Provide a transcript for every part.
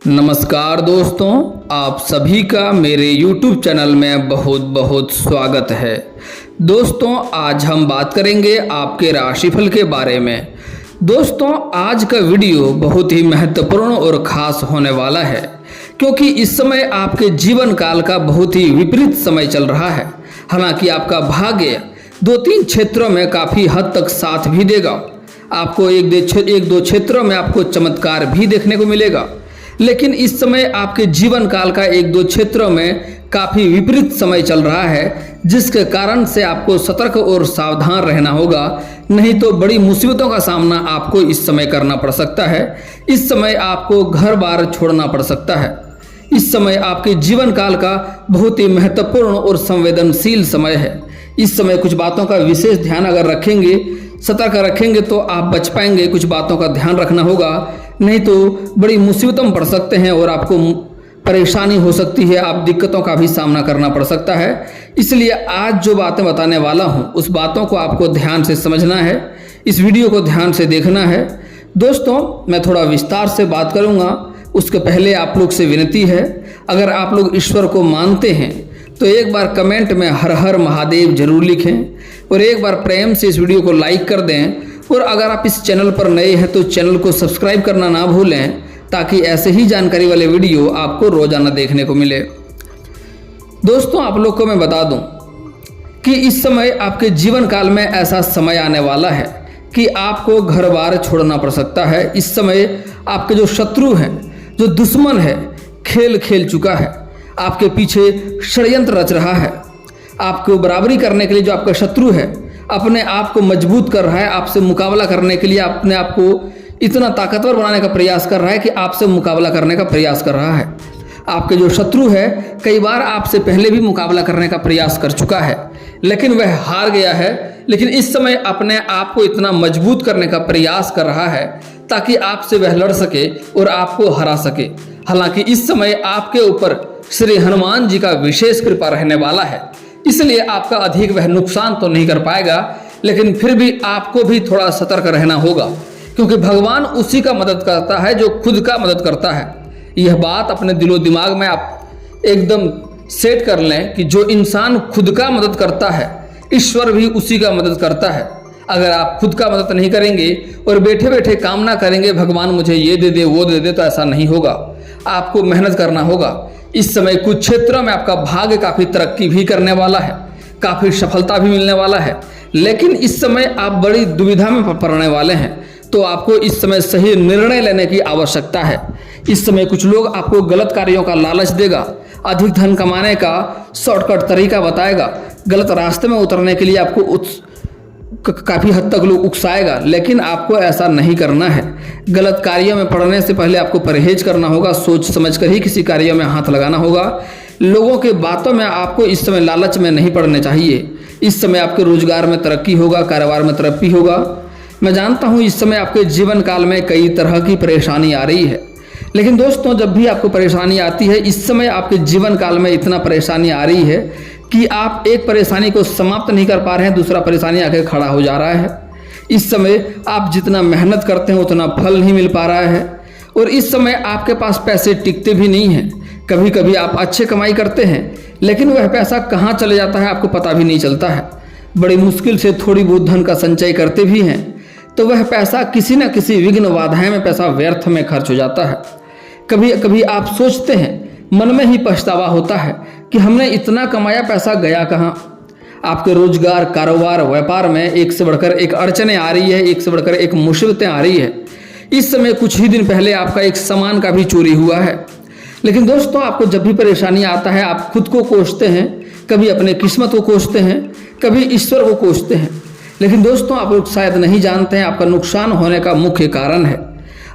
नमस्कार दोस्तों, आप सभी का मेरे YouTube चैनल में बहुत बहुत स्वागत है। दोस्तों, आज हम बात करेंगे आपके राशिफल के बारे में। दोस्तों, आज का वीडियो बहुत ही महत्वपूर्ण और ख़ास होने वाला है, क्योंकि इस समय आपके जीवन काल का बहुत ही विपरीत समय चल रहा है। हालांकि आपका भाग्य 2-3 क्षेत्रों में काफ़ी हद तक साथ भी देगा। आपको एक दो क्षेत्रों में आपको चमत्कार भी देखने को मिलेगा, लेकिन इस समय आपके जीवन काल का 1-2 क्षेत्रों में काफ़ी विपरीत समय चल रहा है, जिसके कारण से आपको सतर्क और सावधान रहना होगा, नहीं तो बड़ी मुसीबतों का सामना आपको इस समय करना पड़ सकता है। इस समय आपको घर बार छोड़ना पड़ सकता है। इस समय आपके जीवन काल का बहुत ही महत्वपूर्ण और संवेदनशील समय है। इस समय कुछ बातों का विशेष ध्यान अगर रखेंगे, सतर्क रखेंगे, तो आप बच पाएंगे। कुछ बातों का ध्यान रखना होगा, नहीं तो बड़ी मुसीबतों में पड़ सकते हैं और आपको परेशानी हो सकती है। आप दिक्कतों का भी सामना करना पड़ सकता है। इसलिए आज जो बातें बताने वाला हूं, उस बातों को आपको ध्यान से समझना है। इस वीडियो को ध्यान से देखना है। दोस्तों, मैं थोड़ा विस्तार से बात करूंगा। उसके पहले आप लोग से विनती है, अगर आप लोग ईश्वर को मानते हैं तो एक बार कमेंट में हर हर महादेव जरूर लिखें और एक बार प्रेम से इस वीडियो को लाइक कर दें। और अगर आप इस चैनल पर नए हैं तो चैनल को सब्सक्राइब करना ना भूलें, ताकि ऐसे ही जानकारी वाले वीडियो आपको रोजाना देखने को मिले। दोस्तों, आप लोग को मैं बता दूं कि इस समय आपके जीवन काल में ऐसा समय आने वाला है कि आपको घर बार छोड़ना पड़ सकता है। इस समय आपके जो शत्रु हैं, जो दुश्मन है, खेल खेल चुका है, आपके पीछे षड्यंत्र रच रहा है। आपको बराबरी करने के लिए जो आपका शत्रु है, अपने आप को मजबूत कर रहा है। आपसे मुकाबला करने के लिए अपने आप को इतना ताकतवर बनाने का प्रयास कर रहा है कि आपसे मुकाबला करने का प्रयास कर रहा है। आपके जो शत्रु है, कई बार आपसे पहले भी मुकाबला करने का प्रयास कर चुका है, लेकिन वह हार गया है। लेकिन इस समय अपने आप को इतना मजबूत करने का प्रयास कर रहा है ताकि आपसे वह लड़ सके और आपको हरा सके। हालांकि इस समय आपके ऊपर श्री हनुमान जी का विशेष कृपा रहने वाला है, इसलिए आपका अधिक वह नुकसान तो नहीं कर पाएगा, लेकिन फिर भी आपको भी थोड़ा सतर्क रहना होगा, क्योंकि भगवान उसी का मदद करता है जो खुद का मदद करता है। यह बात अपने दिलो दिमाग में आप एकदम सेट कर लें कि जो इंसान खुद का मदद करता है, ईश्वर भी उसी का मदद करता है। अगर आप खुद का मदद नहीं करेंगे और बैठे बैठे कामना करेंगे भगवान मुझे ये दे दे वो दे दे, तो ऐसा नहीं होगा। आपको मेहनत करना होगा। इस समय कुछ क्षेत्रों में आपका भाग्य काफ़ी तरक्की भी करने वाला है, काफ़ी सफलता भी मिलने वाला है, लेकिन इस समय आप बड़ी दुविधा में पड़ने वाले हैं। तो आपको इस समय सही निर्णय लेने की आवश्यकता है। इस समय कुछ लोग आपको गलत कार्यों का लालच देगा, अधिक धन कमाने का शॉर्टकट तरीका बताएगा, गलत रास्ते में उतरने के लिए आपको काफ़ी हद तक लोग उकसाएगा, लेकिन आपको ऐसा नहीं करना है। गलत कार्यों में पड़ने से पहले आपको परहेज करना होगा। सोच समझ कर ही किसी कार्य में हाथ लगाना होगा। लोगों के बातों में आपको इस समय लालच में नहीं पड़ने चाहिए। इस समय आपके रोजगार में तरक्की होगा, कारोबार में तरक्की होगा। मैं जानता हूँ इस समय आपके जीवन काल में कई तरह की परेशानी आ रही है, लेकिन दोस्तों, जब भी आपको परेशानी आती है, इस समय आपके जीवन काल में इतना परेशानी आ रही है कि आप एक परेशानी को समाप्त नहीं कर पा रहे हैं, दूसरा परेशानी आके खड़ा हो जा रहा है। इस समय आप जितना मेहनत करते हैं उतना फल नहीं मिल पा रहा है, और इस समय आपके पास पैसे टिकते भी नहीं हैं। कभी कभी आप अच्छे कमाई करते हैं, लेकिन वह पैसा कहाँ चले जाता है आपको पता भी नहीं चलता है। बड़ी मुश्किल से थोड़ी बहुत धन का संचय करते भी हैं, तो वह पैसा किसी न किसी विघ्न बाधाएं में पैसा व्यर्थ में खर्च हो जाता है। कभी कभी आप सोचते हैं, मन में ही पछतावा होता है कि हमने इतना कमाया, पैसा गया कहाँ। आपके रोजगार, कारोबार, व्यापार में एक से बढ़कर एक अड़चनें आ रही है, एक से बढ़कर एक मुसीबतें आ रही है। इस समय कुछ ही दिन पहले आपका एक सामान का भी चोरी हुआ है। लेकिन दोस्तों, आपको जब भी परेशानी आता है, आप खुद को कोसते हैं, कभी अपने किस्मत को कोसते हैं, कभी ईश्वर को कोसते हैं। लेकिन दोस्तों, आप लोग शायद नहीं जानते हैं, आपका नुकसान होने का मुख्य कारण है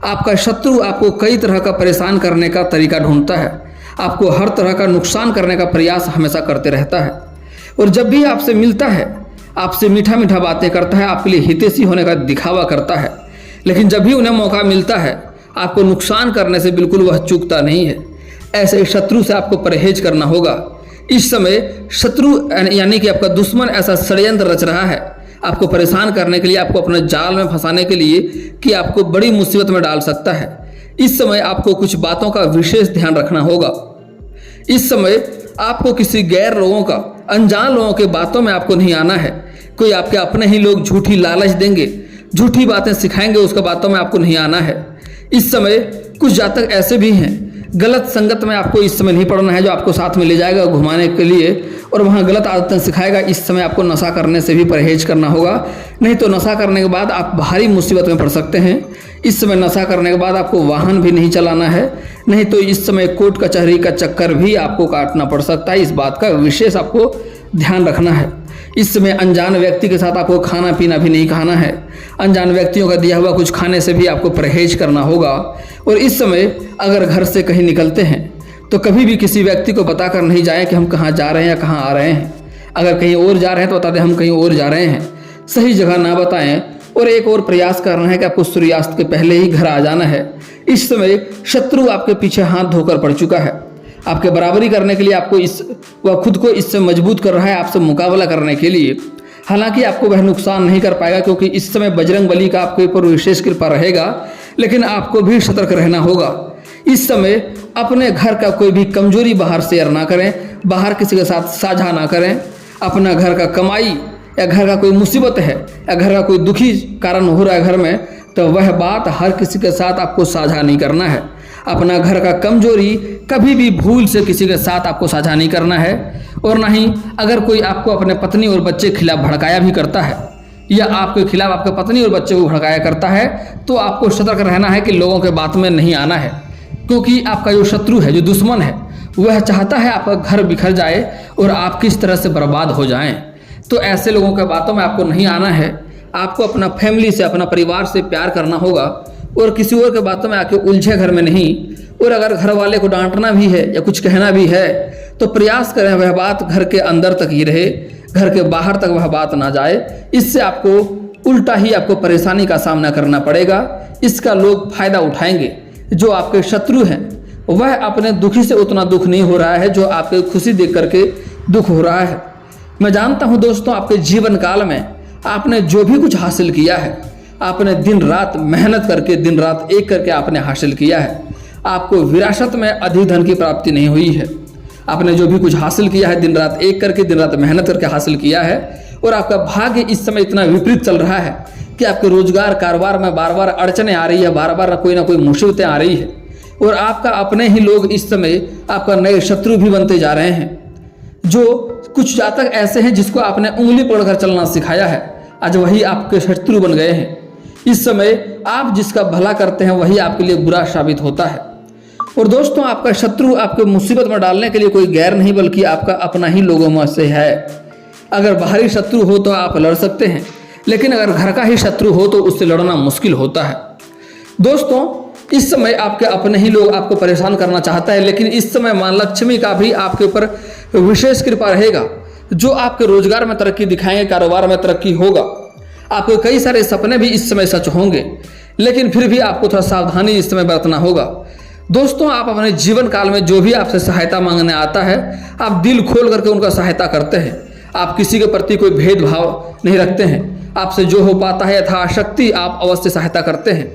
आपका शत्रु। आपको कई तरह का परेशान करने का तरीका ढूंढता है, आपको हर तरह का नुकसान करने का प्रयास हमेशा करते रहता है। और जब भी आपसे मिलता है, आपसे मीठा मीठा बातें करता है, आपके लिए हितैषी होने का दिखावा करता है, लेकिन जब भी उन्हें मौका मिलता है, आपको नुकसान करने से बिल्कुल वह चूकता नहीं है। ऐसे शत्रु से आपको परहेज करना होगा। इस समय शत्रु यानी कि आपका दुश्मन ऐसा षड्यंत्र रच रहा है आपको परेशान करने के लिए, आपको अपने जाल में फंसाने के लिए, कि आपको बड़ी मुसीबत में डाल सकता है। इस समय आपको कुछ बातों का विशेष ध्यान रखना होगा। इस समय आपको किसी गैर लोगों का, अनजान लोगों के बातों में आपको नहीं आना है। कोई आपके अपने ही लोग झूठी लालच देंगे, झूठी बातें सिखाएंगे, उसका बातों में आपको नहीं आना है। इस समय कुछ जातक ऐसे भी हैं, गलत संगत में आपको इस समय नहीं पड़ना है, जो आपको साथ में ले जाएगा घुमाने के लिए और वहाँ गलत आदतें सिखाएगा। इस समय आपको नशा करने से भी परहेज करना होगा, नहीं तो नशा करने के बाद आप भारी मुसीबत में पड़ सकते हैं। इस समय नशा करने के बाद आपको वाहन भी नहीं चलाना है, नहीं तो इस समय कोर्ट कचहरी का चक्कर भी आपको काटना पड़ सकता है। इस बात का विशेष आपको ध्यान रखना है। इस समय अनजान व्यक्ति के साथ आपको खाना पीना भी नहीं खाना है। अनजान व्यक्तियों का दिया हुआ कुछ खाने से भी आपको परहेज करना होगा। और इस समय अगर घर से कहीं निकलते हैं तो कभी भी किसी व्यक्ति को बताकर नहीं जाएं कि हम कहाँ जा रहे हैं या कहाँ आ रहे हैं। अगर कहीं और जा रहे हैं तो बता दें हम कहीं और जा रहे हैं, सही जगह ना बताएं। और एक और प्रयास करना है कि आपको सूर्यास्त के पहले ही घर आ जाना है। इस समय शत्रु आपके पीछे हाथ धोकर पड़ चुका है। आपके बराबरी करने के लिए आपको वह खुद को इससे मजबूत कर रहा है, आपसे मुकाबला करने के लिए। हालांकि आपको वह नुकसान नहीं कर पाएगा, क्योंकि इस समय बजरंग बली का आपके ऊपर विशेष कृपा रहेगा, लेकिन आपको भी सतर्क रहना होगा। इस समय अपने घर का कोई भी कमजोरी बाहर शेयर ना करें, बाहर किसी के साथ साझा ना करें। अपना घर का कमाई या घर का कोई मुसीबत है या घर का कोई दुखी कारण हो रहा है घर में, तो वह बात हर किसी के साथ आपको साझा नहीं करना है। अपना घर का कमजोरी कभी भी भूल से किसी के साथ आपको साझा नहीं करना है। और ना ही अगर कोई आपको अपने पत्नी और बच्चे के खिलाफ भड़काया भी करता है या आपके खिलाफ आपके पत्नी और बच्चे को भड़काया करता है, तो आपको सतर्क रहना है कि लोगों के बात में नहीं आना है, क्योंकि आपका जो शत्रु है, जो दुश्मन है, वह चाहता है आपका घर बिखर जाए और आप किस तरह से बर्बाद हो जाएं। तो ऐसे लोगों के बातों में आपको नहीं आना है। आपको अपना फैमिली से, अपना परिवार से प्यार करना होगा और किसी और के बातों में आके उलझे घर में नहीं। और अगर घर वाले को डांटना भी है या कुछ कहना भी है तो प्रयास करें वह बात घर के अंदर तक ही रहे, घर के बाहर तक वह बात ना जाए। इससे आपको उल्टा ही आपको परेशानी का सामना करना पड़ेगा। इसका लोग फायदा उठाएंगे। जो आपके शत्रु हैं वह अपने दुखी से उतना दुख नहीं हो रहा है जो आपके खुशी देख करके दुख हो रहा है। मैं जानता हूं दोस्तों, आपके जीवन काल में आपने जो भी कुछ हासिल किया है, आपने दिन रात मेहनत करके, दिन रात एक करके आपने हासिल किया है। आपको विरासत में अधिक धन की प्राप्ति नहीं हुई है। आपने जो भी कुछ हासिल किया है दिन रात एक करके, दिन रात मेहनत करके हासिल किया है। और आपका भाग्य इस समय इतना विपरीत चल रहा है कि आपके रोजगार कारोबार में बार बार अड़चने आ रही है, बार बार ना कोई मुसीबतें आ रही है। और आपका अपने ही लोग इस समय आपका नए शत्रु भी बनते जा रहे हैं। जो कुछ जातक ऐसे हैं जिसको आपने उंगली पकड़कर चलना सिखाया है, आज वही आपके शत्रु बन गए हैं। इस समय आप जिसका भला करते हैं वही आपके लिए बुरा साबित होता है। और दोस्तों, आपका शत्रु आपको मुसीबत में डालने के लिए कोई गैर नहीं बल्कि आपका अपना ही लोगों में से है। अगर बाहरी शत्रु हो तो आप लड़ सकते हैं, लेकिन अगर घर का ही शत्रु हो तो उससे लड़ना मुश्किल होता है। दोस्तों, इस समय आपके अपने ही लोग आपको परेशान करना चाहता है, लेकिन इस समय मां लक्ष्मी का भी आपके ऊपर विशेष कृपा रहेगा, जो आपके रोजगार में तरक्की दिखाएंगे, कारोबार में तरक्की होगा। आपके कई सारे सपने भी इस समय सच होंगे, लेकिन फिर भी आपको थोड़ा सावधानी इस समय बरतना होगा। दोस्तों, आप अपने जीवन काल में जो भी आपसे सहायता मांगने आता है, आप दिल खोल करके उनका सहायता करते हैं। आप किसी के प्रति कोई भेदभाव नहीं रखते हैं। आपसे जो हो पाता है यथाशक्ति आप अवश्य सहायता करते हैं।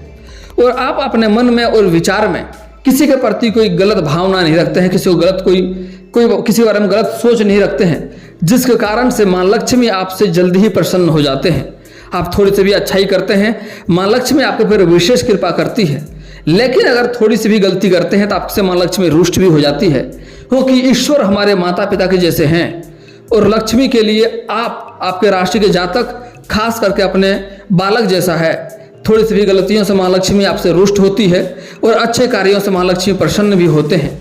और आप अपने मन में और विचार में किसी के प्रति कोई गलत भावना नहीं रखते हैं, किसी को गलत कोई किसी बारे में गलत सोच नहीं रखते हैं, जिसके कारण से मां लक्ष्मी आपसे जल्दी ही प्रसन्न हो जाते हैं। आप थोड़ी सी भी अच्छाई करते हैं, मां लक्ष्मी आपके ऊपर विशेष कृपा करती है। लेकिन अगर थोड़ी सी भी गलती करते हैं तो आपसे मां लक्ष्मी रुष्ट भी हो जाती है, क्योंकि ईश्वर हमारे माता पिता के जैसे हैं। और लक्ष्मी के लिए आपके राशि के जातक खास करके अपने बालक जैसा है। थोड़ी सी भी गलतियों से मां लक्ष्मी आपसे रुष्ट होती है और अच्छे कार्यों से मां लक्ष्मी प्रसन्न भी होते हैं।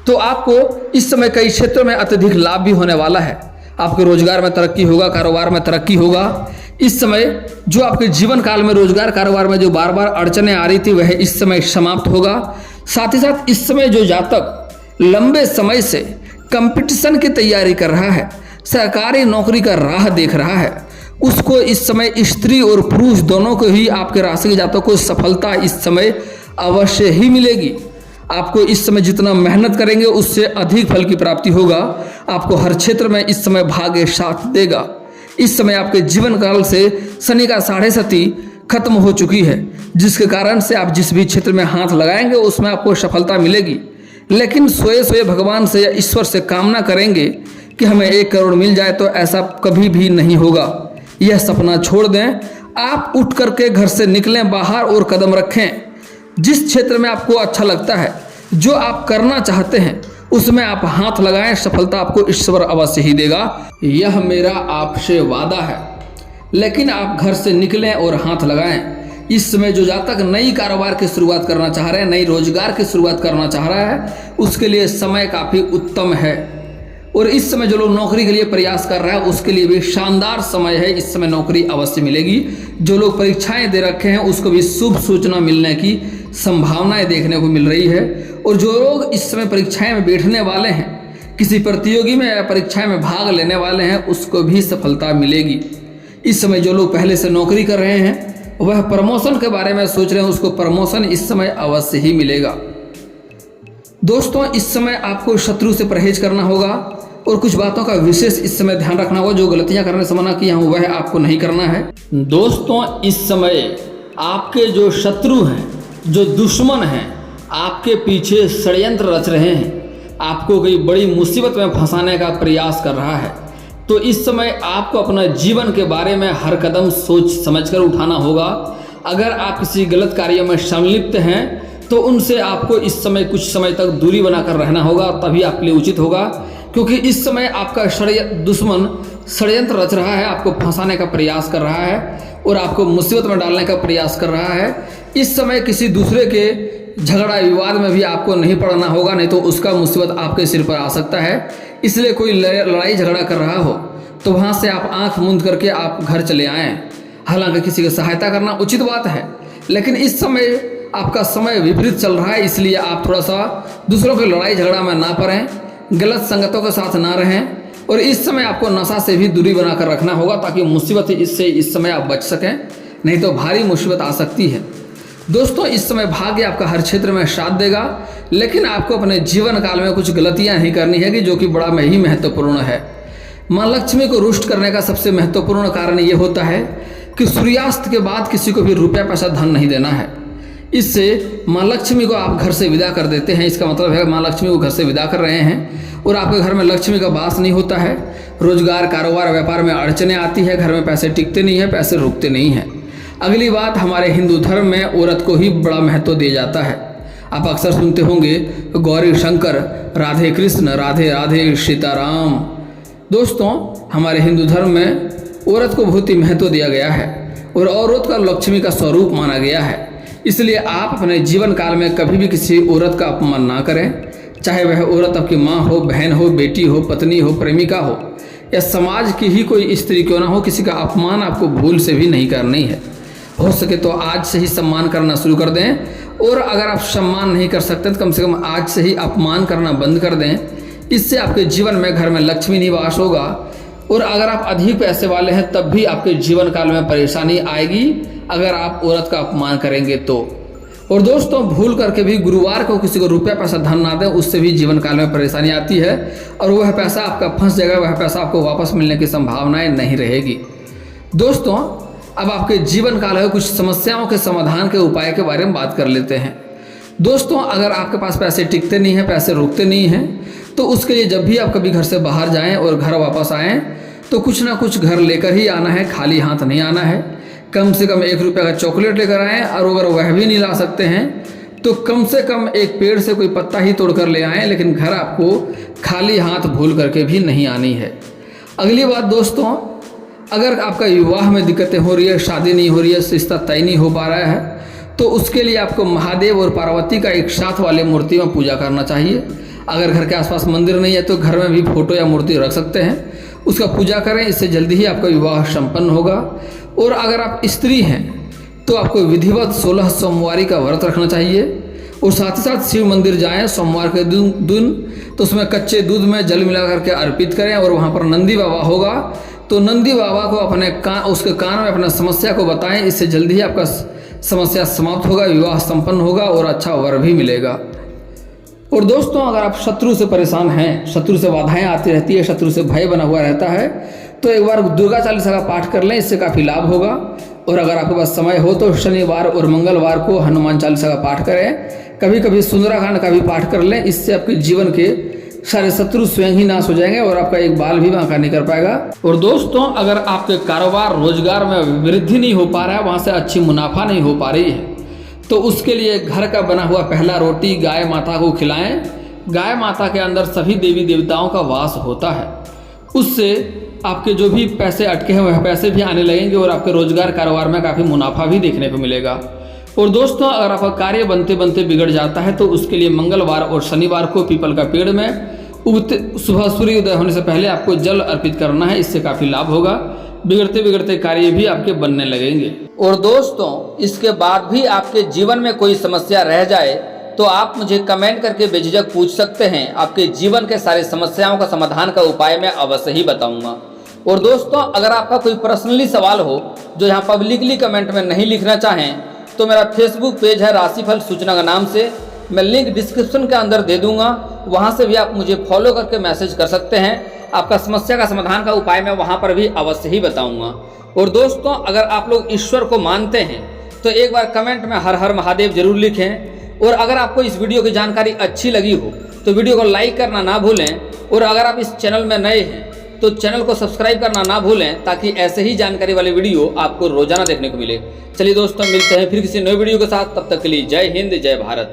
तो आपको इस समय कई क्षेत्रों में अत्यधिक लाभ भी होने वाला है। आपके रोजगार में तरक्की होगा, कारोबार में तरक्की होगा। इस समय जो आपके जीवन काल में रोजगार कारोबार में जो बार बार अड़चने आ रही थी वह इस समय समाप्त होगा। साथ ही साथ इस समय जो जातक लंबे समय से कंपटीशन की तैयारी कर रहा है, सरकारी नौकरी का राह देख रहा है, उसको इस समय स्त्री और पुरुष दोनों को ही आपके राशि के जातकों को सफलता इस समय अवश्य ही मिलेगी। आपको इस समय जितना मेहनत करेंगे उससे अधिक फल की प्राप्ति होगा। आपको हर क्षेत्र में इस समय भाग्य साथ देगा। इस समय आपके जीवन काल से शनि का 7.5 खत्म हो चुकी है, जिसके कारण से आप जिस भी क्षेत्र में हाथ लगाएंगे उसमें आपको सफलता मिलेगी। लेकिन सोए सोए भगवान से या ईश्वर से कामना करेंगे कि हमें 1 करोड़ मिल जाए, तो ऐसा कभी भी नहीं होगा। यह सपना छोड़ दें, आप उठ करके घर से निकलें बाहर और कदम रखें। जिस क्षेत्र में आपको अच्छा लगता है, जो आप करना चाहते हैं, उसमें आप हाथ लगाएं, सफलता आपको ईश्वर अवश्य ही देगा। यह मेरा आपसे वादा है। लेकिन आप घर से निकलें और हाथ लगाएं। इस समय जो जातक नई कारोबार की शुरुआत करना चाह रहे हैं, नई रोजगार की शुरुआत करना चाह रहा है, उसके लिए समय काफ़ी उत्तम है। और इस समय जो लोग नौकरी के लिए प्रयास कर रहा है, उसके लिए भी शानदार समय है। इस समय नौकरी अवश्य मिलेगी। जो लोग परीक्षाएं दे रखे हैं, उसको भी शुभ सूचना मिलने की संभावनाएं देखने को मिल रही है। और जो लोग इस समय परीक्षाएं में बैठने वाले हैं, किसी प्रतियोगी में या परीक्षाएं में भाग लेने वाले हैं, उसको भी सफलता मिलेगी। इस समय जो लोग पहले से नौकरी कर रहे हैं, वह प्रमोशन के बारे में सोच रहे हैं, उसको प्रमोशन इस समय अवश्य ही मिलेगा। दोस्तों, इस समय आपको शत्रु से परहेज करना होगा और कुछ बातों का विशेष इस समय ध्यान रखना होगा। जो गलतियां करने से मना किया हूं, वह आपको नहीं करना है। दोस्तों, इस समय आपके जो शत्रु हैं, जो दुश्मन हैं, आपके पीछे षड्यंत्र रच रहे हैं, आपको कोई बड़ी मुसीबत में फंसाने का प्रयास कर रहा है। तो इस समय आपको अपना जीवन के बारे में हर कदम सोच समझकर उठाना होगा। अगर आप किसी गलत कार्य में संलिप्त हैं, तो उनसे आपको इस समय कुछ समय तक दूरी बनाकर रहना होगा, तभी आपके लिए उचित होगा। क्योंकि इस समय आपका दुश्मन षड्यंत्र रच रहा है, आपको फंसाने का प्रयास कर रहा है और आपको मुसीबत में डालने का प्रयास कर रहा है। इस समय किसी दूसरे के झगड़ा विवाद में भी आपको नहीं पड़ना होगा, नहीं तो उसका मुसीबत आपके सिर पर आ सकता है। इसलिए कोई लड़ाई झगड़ा कर रहा हो तो वहाँ से आप आंख मूंद करके आप घर चले आएँ। हालांकि किसी की सहायता करना उचित बात है, लेकिन इस समय आपका समय विपरीत चल रहा है, इसलिए आप थोड़ा सा दूसरों के लड़ाई झगड़ा में ना पड़ें, गलत संगतों के साथ ना रहें। और इस समय आपको नशा से भी दूरी बनाकर रखना होगा, ताकि मुसीबत इससे इस समय आप बच सकें, नहीं तो भारी मुसीबत आ सकती है। दोस्तों, इस समय भाग्य आपका हर क्षेत्र में साथ देगा, लेकिन आपको अपने जीवन काल में कुछ गलतियां नहीं करनी है, कि जो कि बड़ा ही महत्वपूर्ण है। माँ लक्ष्मी को रुष्ट करने का सबसे महत्वपूर्ण कारण ये होता है कि सूर्यास्त के बाद किसी को भी रुपया पैसा धन नहीं देना है। इससे माँ लक्ष्मी को आप घर से विदा कर देते हैं। इसका मतलब है माँ लक्ष्मी को घर से विदा कर रहे हैं और आपके घर में लक्ष्मी का वास नहीं होता है। रोजगार, कारोबार, व्यापार में अड़चने आती है, घर में पैसे टिकते नहीं है, पैसे रुकते नहीं हैं। अगली बात, हमारे हिंदू धर्म में औरत को ही बड़ा महत्व दिया जाता है। आप अक्सर सुनते होंगे गौरी शंकर, राधे कृष्ण, राधे राधे, सीताराम। दोस्तों, हमारे हिंदू धर्म में औरत को बहुत ही महत्व दिया गया है और औरत का लक्ष्मी का स्वरूप माना गया है। इसलिए आप अपने जीवन काल में कभी भी किसी औरत का अपमान ना करें, चाहे वह औरत आपकी माँ हो, बहन हो, बेटी हो, पत्नी हो, प्रेमिका हो या समाज की ही कोई स्त्री क्यों ना हो। किसी का अपमान आपको भूल से भी नहीं करनी है। हो सके तो आज से ही सम्मान करना शुरू कर दें, और अगर आप सम्मान नहीं कर सकते तो कम से कम आज से ही अपमान करना बंद कर दें। इससे आपके जीवन में घर में लक्ष्मी निवास होगा। और अगर आप अधिक पैसे वाले हैं, तब भी आपके जीवन काल में परेशानी आएगी अगर आप औरत का अपमान करेंगे तो। और दोस्तों, भूल करके भी गुरुवार को किसी को रुपया पैसा धन ना दें, उससे भी जीवन काल में परेशानी आती है और वह पैसा आपका फंस जाएगा, वह पैसा आपको वापस मिलने की संभावनाएं नहीं रहेगी। दोस्तों, अब आपके जीवन काल में कुछ समस्याओं के समाधान के उपाय के बारे में बात कर लेते हैं। दोस्तों, अगर आपके पास पैसे टिकते नहीं हैं, पैसे रुकते नहीं हैं, तो उसके लिए जब भी आप कभी घर से बाहर जाएं और घर वापस आएं, तो कुछ ना कुछ घर लेकर ही आना है, खाली हाथ नहीं आना है। कम से कम 1 रुपये का चॉकलेट लेकर आएँ, और अगर वह भी नहीं ला सकते हैं तो कम से कम एक पेड़ से कोई पत्ता ही तोड़कर ले आएँ, लेकिन घर आपको खाली हाथ भूल करके भी नहीं आनी है। अगली बात दोस्तों, अगर आपका विवाह में दिक्कतें हो रही है, शादी नहीं हो रही है, रिश्ता तय नहीं हो पा रहा है, तो उसके लिए आपको महादेव और पार्वती का एक साथ वाले मूर्ति में पूजा करना चाहिए। अगर घर के आसपास मंदिर नहीं है तो घर में भी फोटो या मूर्ति रख सकते हैं, उसका पूजा करें। इससे जल्दी ही आपका विवाह संपन्न होगा। और अगर आप स्त्री हैं तो आपको विधिवत 16 सोमवारी का व्रत रखना चाहिए। और साथ ही साथ शिव मंदिर जाएं सोमवार के दिन, तो उसमें कच्चे दूध में जल मिला करके अर्पित करें। और वहाँ पर नंदी बाबा होगा, तो नंदी बाबा को अपने उसके कान में अपना समस्या को बताएं। इससे जल्दी ही आपका समस्या समाप्त होगा, विवाह संपन्न होगा और अच्छा वर भी मिलेगा। और दोस्तों, अगर आप शत्रु से परेशान हैं, शत्रु से बाधाएं आती रहती है, शत्रु से भय बना हुआ रहता है, तो एक बार दुर्गा चालीसा का पाठ कर लें, इससे काफ़ी लाभ होगा। और अगर आपके पास समय हो तो शनिवार और मंगलवार को हनुमान चालीसा का पाठ करें। कभी कभी सुंदराकांड का भी पाठ कर लें। इससे आपके जीवन के सारे शत्रु स्वयं ही नाश हो जाएंगे और आपका एक बाल भी बांका नहीं कर पाएगा। और दोस्तों, अगर आपके कारोबार रोजगार में वृद्धि नहीं हो पा रहा है, वहाँ से अच्छी मुनाफा नहीं हो पा रही है, तो उसके लिए घर का बना हुआ पहला रोटी गाय माता को खिलाएं। गाय माता के अंदर सभी देवी देवताओं का वास होता है। उससे आपके जो भी पैसे अटके हैं वह पैसे भी आने लगेंगे और आपके रोजगार कारोबार में काफ़ी मुनाफा भी देखने को मिलेगा। और दोस्तों, अगर आपका कार्य बनते बनते बिगड़ जाता है तो उसके लिए मंगलवार और शनिवार को पीपल का पेड़ में उगते सुबह सूर्योदय होने से पहले आपको जल अर्पित करना है। इससे काफ़ी लाभ होगा। बिगड़ते बिगड़ते कार्य भी आपके बनने लगेंगे। और दोस्तों, इसके बाद भी आपके जीवन में कोई समस्या रह जाए तो आप मुझे कमेंट करके बेझिझक पूछ सकते हैं। आपके जीवन के सारे समस्याओं का समाधान का उपाय मैं अवश्य ही बताऊंगा। और दोस्तों, अगर आपका कोई पर्सनली सवाल हो जो यहाँ पब्लिकली कमेंट में नहीं लिखना चाहें तो मेरा फेसबुक पेज है राशिफल सूचना का नाम से, मैं लिंक डिस्क्रिप्शन के अंदर दे दूंगा। वहाँ से भी आप मुझे फॉलो करके मैसेज कर सकते हैं। आपका समस्या का समाधान का उपाय मैं वहाँ पर भी अवश्य ही बताऊंगा। और दोस्तों, अगर आप लोग ईश्वर को मानते हैं तो एक बार कमेंट में हर हर महादेव जरूर लिखें। और अगर आपको इस वीडियो की जानकारी अच्छी लगी हो तो वीडियो को लाइक करना ना भूलें। और अगर आप इस चैनल में नए हैं तो चैनल को सब्सक्राइब करना ना भूलें, ताकि ऐसे ही जानकारी वाले वीडियो आपको रोजाना देखने को मिले। चलिए दोस्तों, मिलते हैं फिर किसी नए वीडियो के साथ। तब तक के लिए जय हिंद, जय भारत।